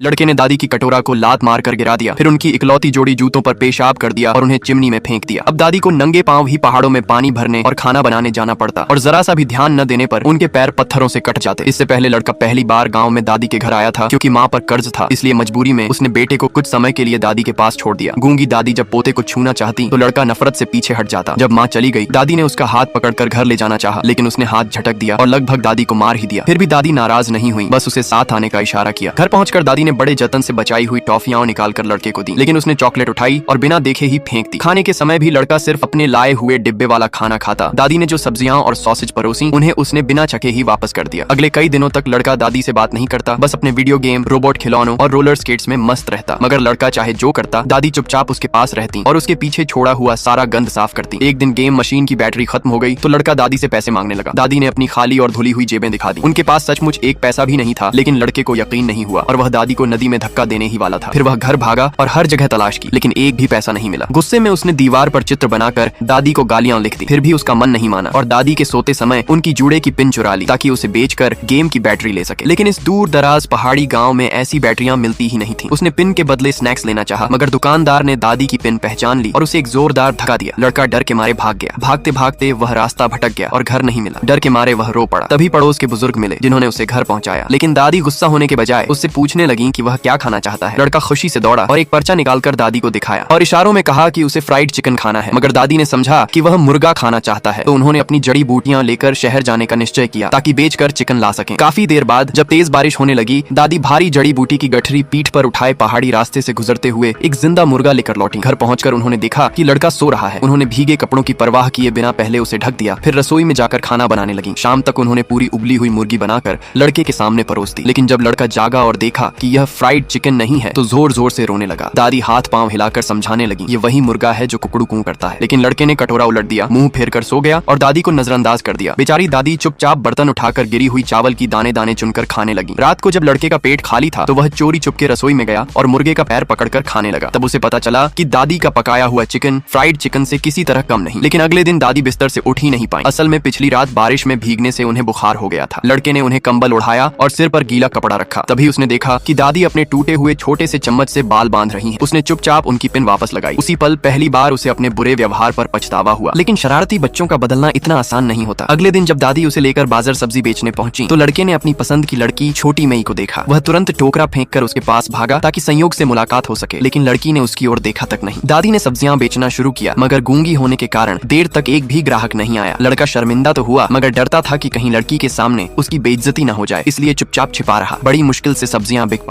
लड़के ने दादी की कटोरा को लात मार कर गिरा दिया, फिर उनकी इकलौती जोड़ी जूतों पर पेशाब कर दिया और उन्हें चिमनी में फेंक दिया। अब दादी को नंगे पांव ही पहाड़ों में पानी भरने और खाना बनाने जाना पड़ता और जरा सा भी ध्यान न देने पर उनके पैर पत्थरों से कट जाते। इससे पहले लड़का पहली बार गाँव में दादी के घर आया था, क्योंकि माँ पर कर्ज था, इसलिए मजबूरी में उसने बेटे को कुछ समय के लिए दादी के पास छोड़ दिया। गूंगी दादी जब पोते को छूना चाहती तो लड़का नफरत से पीछे हट जाता। जब माँ चली गई, दादी ने उसका हाथ पकड़कर घर ले जाना चाहा, लेकिन उसने हाथ झटक दिया और लगभग दादी को मार ही दिया। फिर भी दादी नाराज नहीं हुई, बस उसे साथ आने का इशारा किया। घर पहुंचकर दादी ने बड़े जतन से बचाई हुई टॉफियां निकालकर लड़के को दी, लेकिन उसने चॉकलेट उठाई और बिना देखे ही फेंक दी। खाने के समय भी लड़का सिर्फ अपने लाए हुए डिब्बे वाला खाना खाता। दादी ने जो सब्जियां और सॉसेज परोसी, उन्हें उसने बिना चखे ही वापस कर दिया। अगले कई दिनों तक लड़का दादी से बात नहीं करता, बस अपने वीडियो गेम, रोबोट खिलौनों और रोलर स्केट्स में मस्त रहता। मगर लड़का चाहे जो करता, दादी चुपचाप उसके पास रहती और उसके पीछे छोड़ा हुआ सारा गंद साफ करती। एक दिन गेम मशीन की बैटरी खत्म हो गई तो लड़का दादी से पैसे मांगने लगा। दादी ने अपनी खाली और धुली हुई जेबें दिखा दी। उनके पास सचमुच एक पैसा भी नहीं था, लेकिन लड़के को यकीन नहीं हुआ और वह दादी को नदी में धक्का देने ही वाला था। फिर वह घर भागा और हर जगह तलाश की, लेकिन एक भी पैसा नहीं मिला। गुस्से में उसने दीवार पर चित्र बनाकर दादी को गालियां लिख दी। फिर भी उसका मन नहीं माना और दादी के सोते समय उनकी जूड़े की पिन चुरा ली ताकि उसे बेचकर गेम की बैटरी ले सके। लेकिन इस दूर दराज पहाड़ी गांव में ऐसी बैटरियां मिलती ही नहीं थी। उसने पिन के बदले स्नैक्स लेना चाहा, मगर दुकानदार ने दादी की पिन पहचान ली और उसे एक जोरदार धक्का दिया। लड़का डर के मारे भाग गया। भागते भागते वह रास्ता भटक गया और घर नहीं मिला। डर के मारे वह रो पड़ा। तभी पड़ोस के बुजुर्ग मिले, जिन्होंने उसे घर पहुंचाया। लेकिन दादी गुस्सा होने के बजाय उससे पूछने लगी कि वह क्या खाना चाहता है। लड़का खुशी से दौड़ा और एक पर्चा निकालकर दादी को दिखाया और इशारों में कहा कि उसे फ्राइड चिकन खाना है। मगर दादी ने समझा कि वह मुर्गा खाना चाहता है, तो उन्होंने अपनी जड़ी बूटियां लेकर शहर जाने का निश्चय किया ताकि बेचकर चिकन ला सकें। काफी देर बाद जब तेज बारिश होने लगी, दादी भारी जड़ी बूटी की गठरी पीठ पर उठाए पहाड़ी रास्ते से गुजरते हुए एक जिंदा मुर्गा लेकर लौटी। घर पहुंचकर उन्होंने देखा कि लड़का सो रहा है। उन्होंने भीगे कपड़ों की परवाह किए बिना पहले उसे ढक दिया, फिर रसोई में जाकर खाना बनाने लगी। शाम तक उन्होंने पूरी उबली हुई मुर्गी बनाकर लड़के के सामने परोस दी। लेकिन जब लड़का जागा और देखा कि यह फ्राइड चिकन नहीं है, तो जोर जोर से रोने लगा। दादी हाथ पांव हिलाकर समझाने लगी, ये वही मुर्गा है जो कुकड़ू कू करता है। लेकिन लड़के ने कटोरा उलट दिया, मुंह फेर कर सो गया और दादी को नजरअंदाज कर दिया। बेचारी दादी चुपचाप बर्तन उठाकर गिरी हुई चावल की दाने दाने चुनकर खाने लगी। रात को जब लड़के का पेट खाली था तो वह चोरी चुपके रसोई में गया और मुर्गे का पैर पकड़कर खाने लगा। तब उसे पता चला कि दादी का पकाया हुआ चिकन फ्राइड चिकन से किसी तरह कम नहीं। लेकिन अगले दिन दादी बिस्तर से उठ ही नहीं पाई। असल में पिछली रात बारिश में भीगने से उन्हें बुखार हो गया था। लड़के ने उन्हें कंबल उड़ाया और सिर पर गीला कपड़ा रखा। तभी उसने देखा कि दादी अपने टूटे हुए छोटे से चम्मच से बाल बांध रही हैं। उसने चुपचाप उनकी पिन वापस लगाई। उसी पल पहली बार उसे अपने बुरे व्यवहार पर पछतावा हुआ। लेकिन शरारती बच्चों का बदलना इतना आसान नहीं होता। अगले दिन जब दादी उसे लेकर बाजार सब्जी बेचने पहुंची तो लड़के ने अपनी पसंद की लड़की छोटी मई को देखा। वह तुरंत टोकरा फेंककर उसके पास भागा ताकि संयोग से मुलाकात हो सके, लेकिन लड़की ने उसकी ओर देखा तक नहीं। दादी ने सब्जियां बेचना शुरू किया, मगर गूंगी होने के कारण देर तक एक भी ग्राहक नहीं आया। लड़का शर्मिंदा तो हुआ, मगर डरता था कि कहीं लड़की के सामने उसकी बेइज्जती न हो जाए, इसलिए चुपचाप छिपा रहा। बड़ी मुश्किल से सब्जियां बिक